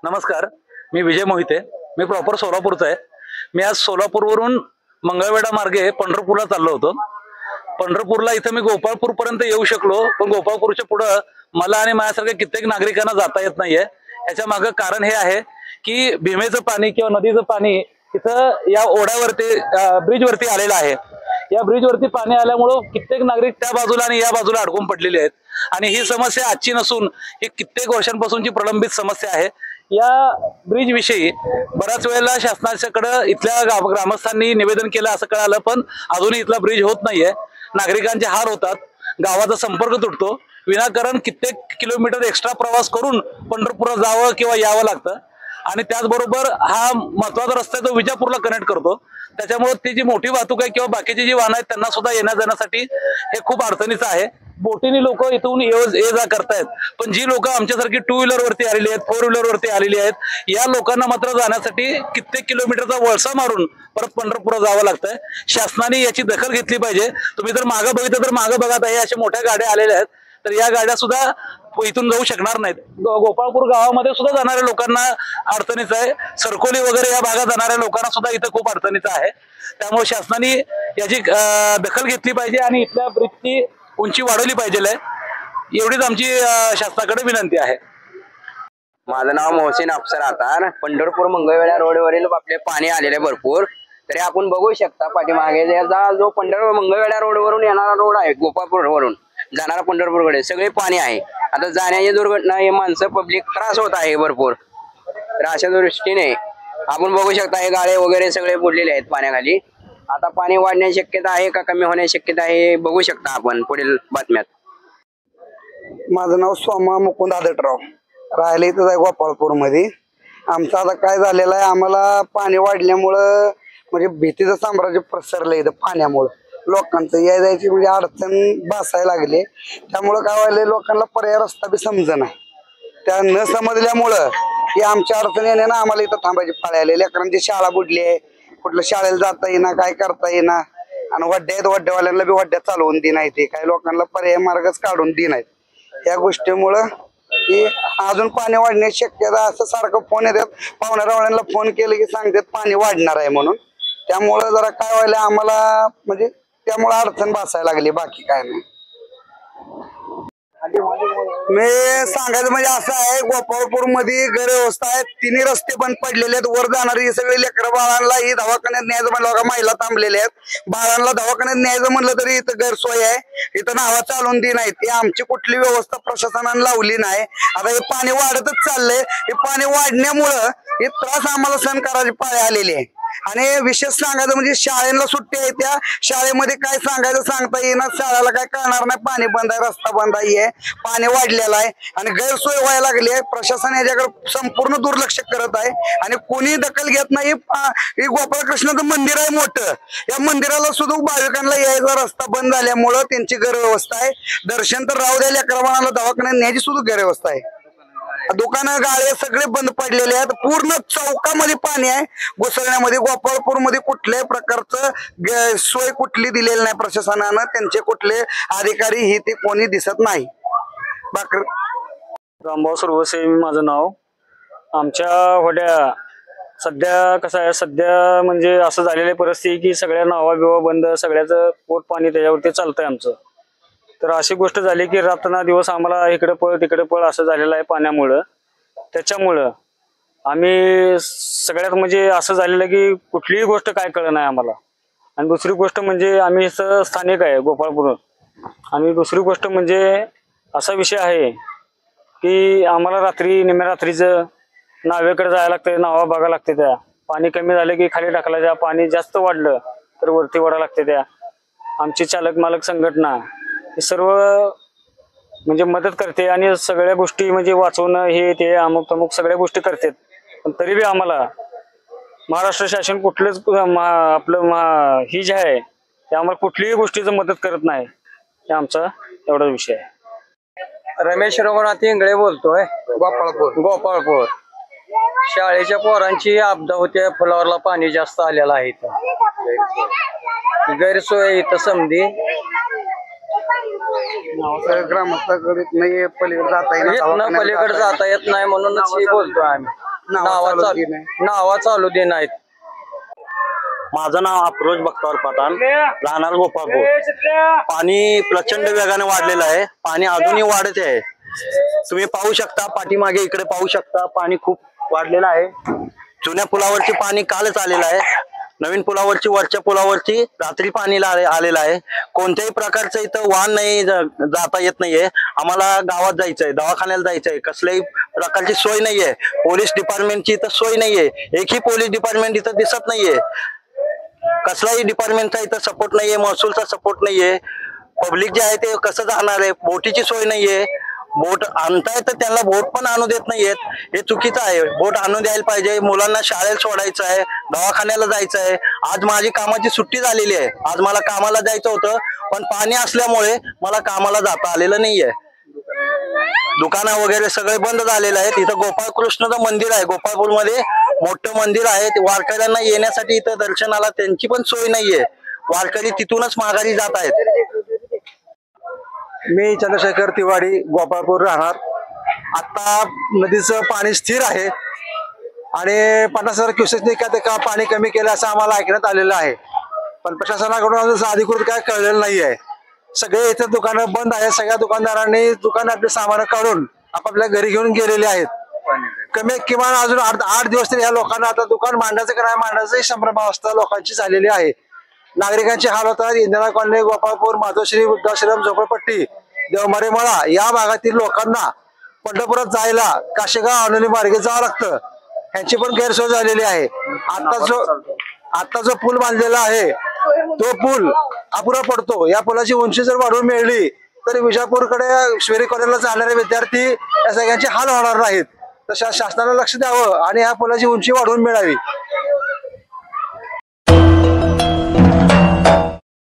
नमस्कार, मी विजय मोहिते. मी प्रॉपर सोलापूरचा आहे. मी आज सोलापूरवरून मंगळवेढा मार्गे पंढरपूरला चाललो होतो. पंढरपूरला इथं मी गोपाळपूर पर्यंत येऊ शकलो, पण गोपाळपूरच्या पुढं मला आणि माझ्यासारख्या कित्येक नागरिकांना जाता येत नाहीये. याच्या मागं कारण हे आहे की भीमेचं पाणी किंवा नदीचं पाणी इथं या ओढ्यावरती ब्रिजवरती आलेलं आहे. या ब्रिजवरती पाणी आल्यामुळं कित्येक नागरिक त्या बाजूला आणि या बाजूला अडकून पडलेले आहेत. आणि ही समस्या आजची नसून ही कित्येक वर्षांपासूनची प्रलंबित समस्या आहे. या ब्रिज विषयी बऱ्याच वेळेला शासनाच्याकडे इथल्या ग्रामस्थांनी निवेदन केलं असं कळालं, पण अजूनही इथला ब्रिज होत नाहीये. नागरिकांचे हाल होतात, गावाचा संपर्क तुटतो. विनाकारण कित्येक किलोमीटर एक्स्ट्रा प्रवास करून पंढरपूरला जावं किंवा यावं लागतं. आणि त्याचबरोबर हा महत्वाचा रस्ता जो विजापूरला कनेक्ट करतो, त्याच्यामुळे ती जी मोठी वाहतूक आहे किंवा बाकीची जी वाहनं आहेत त्यांना सुद्धा येण्या जाण्यासाठी हे खूप अडचणीचं आहे. बोटीने लोक इथून ये जा करतायत, पण जी लोक आमच्यासारखी टू व्हीलर वरती आलेली आहेत, फोर व्हीलर वरती आलेली आहेत, या लोकांना मात्र जाण्यासाठी कित्येक किलोमीटरचा वळसा मारून परत पंढरपूरला जावं लागतंय. शासनाने याची दखल घेतली पाहिजे. तुम्ही जर मागं बघितलं तर मागं बघत आहे अशा मोठ्या गाड्या आलेल्या आहेत, तर या गाड्या सुद्धा इथून जाऊ शकणार नाहीत. गोपाळपूर गावामध्ये सुद्धा जाणाऱ्या लोकांना अडचणीचं आहे. सरकोली वगैरे या भागात जाणाऱ्या लोकांना सुद्धा इथं खूप अडचणीचं आहे. त्यामुळे शासनाने याची दखल घेतली पाहिजे आणि इथल्या ब्रिजची उंची वाढवली पाहिजे. एवढीच आमची शासनाकडे विनंती आहे. माझं नाव मोहसिन अफसर आतार. पंढरपूर मंगळवेढा रोडवरील आपले पाणी आलेले भरपूर. तरी आपण बघू शकता पाठीमागे जो पंढरपूर मंगळवेढा रोडवरून येणारा रोड आहे, गोपाळपूर वरून जाणारा पंढरपूरकडे सगळे पाणी आहे. आता जाण्याची दुर्घटना हे माणसं पब्लिक त्रास होत आहे भरपूर. तर अशा दृष्टीने आपण बघू शकता हे गाळे वगैरे सगळे बुडलेले आहेत पाण्याखाली. आता पाणी वाढण्याची शक्यता आहे का कमी होण्याची शक्यता आहे बघू शकता आपण पुढील बातम्यात. माझं नाव सोमा मुकुंद आदटराव, राहायला इथंच आहे गोपाळपूर मध्ये. आमचं आता काय झालेलं आहे, आम्हाला पाणी वाढल्यामुळं म्हणजे भीतीचं साम्राज्य पसरलं इथं पाण्यामुळं. लोकांचं या जायची म्हणजे अडचण भासायला लागली. त्यामुळं काय व्हायलंय, लोकांना पर्याय रस्ता बी समजेना. त्या न समजल्यामुळं की आमच्या अडचण येणे आम्हाला इथं थांबायची पाळी आली. लेकरांची शाळा बुडली आहे, कुठलं शाळेला जाता येईना, काय करता येईना. आणि वड्ड्या आहेत, वड्ड्यावाल्यांना बी वड्ड्या चालवून दे नाही, ते काही लोकांना पर्याय मार्गच काढून दे नाहीत. या गोष्टीमुळं की अजून पाणी वाढण्याची शक्यता, असं सारखं फोन येतात. पाहुण्यारावळ्यांना फोन केलं की सांगतात पाणी वाढणार आहे म्हणून. त्यामुळं जरा काय व्हायला आम्हाला म्हणजे त्यामुळे अडचण भासायला लागली, बाकी काय नाही. मी सांगायचं म्हणजे असं आहे, गोपाळपूर मध्ये गैरव्यवस्था आहे. तिन्ही रस्ते बंद पडलेले आहेत. वर जाणारी सगळी लेकरं बाळांना ही दवाखान्यात न्यायचं म्हणलं का महिला थांबलेले आहेत. बाळांना दवाखान्यात न्यायचं म्हणलं तरी इथं गैरसोय आहे. इथं नावा चालून दी नाहीत. ही आमची कुठली व्यवस्था प्रशासनाने लावली नाही. आता हे पाणी वाढतच चाललंय. हे पाणी वाढण्यामुळं हे त्रास आम्हाला सहन करायची पाळी आलेली आहे. आणि विशेष सांगायचं म्हणजे शाळेला सुट्टी आहे, त्या शाळेमध्ये काय सांगायचं सांगता येईना. शाळेला काय कळणार नाही, पाणी बंद आहे, रस्ता बंद आहे, पाणी वाढलेलं आहे आणि गैरसोय व्हायला लागली आहे. प्रशासन याच्याकडे संपूर्ण दुर्लक्ष करत आहे आणि कोणी दखल घेत नाही. हे गोपाळकृष्णाचं मंदिर आहे मोठं, या मंदिराला सुद्धा भाविकांना यायचा रस्ता बंद झाल्यामुळं त्यांची गैरव्यवस्था आहे. दर्शन तर राहू द्या, लेकराबाळांना दवाखान्यात न्यायची सुद्धा गैरव्यवस्था आहे. दुकानं गाळे सगळे बंद पडलेले आहेत. पूर्ण चौकामध्ये पाणी आहे. घुसळण्यामध्ये गोपाळपूर मध्ये कुठल्याही प्रकारचं सोय कुठली दिलेली नाही प्रशासनानं. त्यांचे कुठले अधिकारी हे ते कोणी दिसत नाही. रामभाऊ सुरवसे माझं नाव. आमच्या होड्या सध्या कसं आहे, सध्या म्हणजे असं झालेली परिस्थिती की सगळ्या नावा बिवा बंद, सगळ्याचं पोट पाणी त्याच्यावरती चालतंय आमचं. तर अशी गोष्ट झाली की रात्र दिवस आम्हाला इकडे पळ तिकडे पळ असं झालेलं आहे पाण्यामुळं. त्याच्यामुळं आम्ही सगळ्यात म्हणजे असं झालेलं की कुठलीही गोष्ट काय कळलं नाही आम्हाला. आणि दुसरी गोष्ट म्हणजे आम्ही इथं स्थानिक आहे गोपाळपूर. आणि दुसरी गोष्ट म्हणजे असा विषय आहे की आम्हाला रात्री निम्या रात्रीचं नावेकडे जायला लागतं, नावा बघायला लागते. त्या पाणी कमी झालं की खाली टाकला, पाणी जास्त वाढलं तर वरती वडा लागते. त्या आमची चालक मालक संघटना हे सर्व म्हणजे मदत करते आणि सगळ्या गोष्टी म्हणजे वाचवणं हे ते अमुक तमुक सगळ्या गोष्टी करतात. पण तरी बी आम्हाला महाराष्ट्र शासन कुठलंच आपलं ही जे आहे ते आम्हाला कुठलीही गोष्टीचं मदत करत नाही. हे आमचा एवढा विषय आहे. रमेश रघुनाथ इंगळे बोलतोय, गोपाळपूर. शाळेच्या पोरांची आपदा होते, फुलावरला पाणी जास्त आलेलं आहे. गैरसोय इथं समधी ग्रामस्थाकडे नाही, पलीकडे जाता येत पलीकडे जाता येत नाही म्हणूनच बोलतोय आम्ही. नावा चालू दे नाहीत. माझं नाव अफरोज बख्तार पठाण, राहणार गोपाळपूर. पाणी प्रचंड वेगाने वाढलेलं आहे. पाणी अजूनही वाढत आहे. तुम्ही पाहू शकता, पाठीमागे इकडे पाहू शकता, पाणी खूप वाढलेलं आहे. जुन्या पुलावरची पाणी कालच आलेलं आहे. नवीन पुलावरची, वरच्या पुलावरची रात्री पाणी आलेलं आहे. कोणत्याही प्रकारचं इथं वाहन नाही, जाता येत नाहीये. आम्हाला गावात जायचंय, दवाखान्याला जायचंय, कसल्याही प्रकारची सोय नाहीये. पोलीस डिपार्टमेंटची इथं सोय नाहीये. एकही पोलीस डिपार्टमेंट इथं दिसत नाहीये. कसलाही डिपार्टमेंटचा इथं सपोर्ट नाहीये, महसूलचा सपोर्ट नाहीये. पब्लिक जे आहे ते कसं जाणार आहे, बोटीची सोय नाहीये. बोट आणताय तर त्यांना बोट पण आणू देत नाहीयेत. हे चुकीचं आहे. बोट आणून द्यायला पाहिजे. मुलांना शाळेला सोडायचं आहे, दवाखान्याला जायचं आहे. आज माझी कामाची सुट्टी झालेली आहे. आज मला कामाला जायचं होतं, पण पाणी असल्यामुळे मला कामाला जाता आलेलं नाहीये. दुकानं वगैरे सगळे बंद झालेले आहेत. इथं गोपाळकृष्णाचं मंदिर आहे, गोपाळपूरमध्ये मोठं मंदिर आहे. वारकऱ्यांना येण्यासाठी इथं दर्शनाला त्यांची पण सोय नाहीये. वारकरी तिथूनच माघारी जात आहेत. मी चंद्रशेखर तिवाडी, गोपाळपूर राहणार. आता नदीचं पाणी स्थिर आहे आणि 50,000 क्युसेकनी का पाणी कमी केलं असं आम्हाला ऐकण्यात आलेलं आहे. पण प्रशासनाकडून अजून अधिकृत काय कळलेलं नाही आहे. सगळे इथे दुकानं बंद आहेत. सगळ्या दुकानदारांनी दुकानातले सामान काढून आपापल्या घरी घेऊन गेलेले आहेत. किमान अजून 8 दिवस तरी ह्या लोकांना आता दुकान मांडायचं का नाही मांडायचं संभ्रमावस्था लोकांची झालेली आहे. नागरिकांची हाल होतात. इंदिरा कॉलनी, गोपाळपूर, माधवश्री, वृद्धाश्रम, झोपडपट्टी, देवमारे मळा या भागातील लोकांना पंढरपुरात जायला काशेगाव अनोली मार्गे जावं लागतं. ह्यांची पण गैरसोय झालेली आहे. आता जो पूल बांधलेला आहे तो पूल अपुरा पडतो. या पुलाची उंची जर वाढवून मिळली तर विजापूरकडे शिवेरी कॉलेजला जाणारे विद्यार्थी या सगळ्यांचे हाल होणार नाहीत. तर शासनाला लक्ष द्यावं आणि या पुलाची उंची वाढवून मिळावी.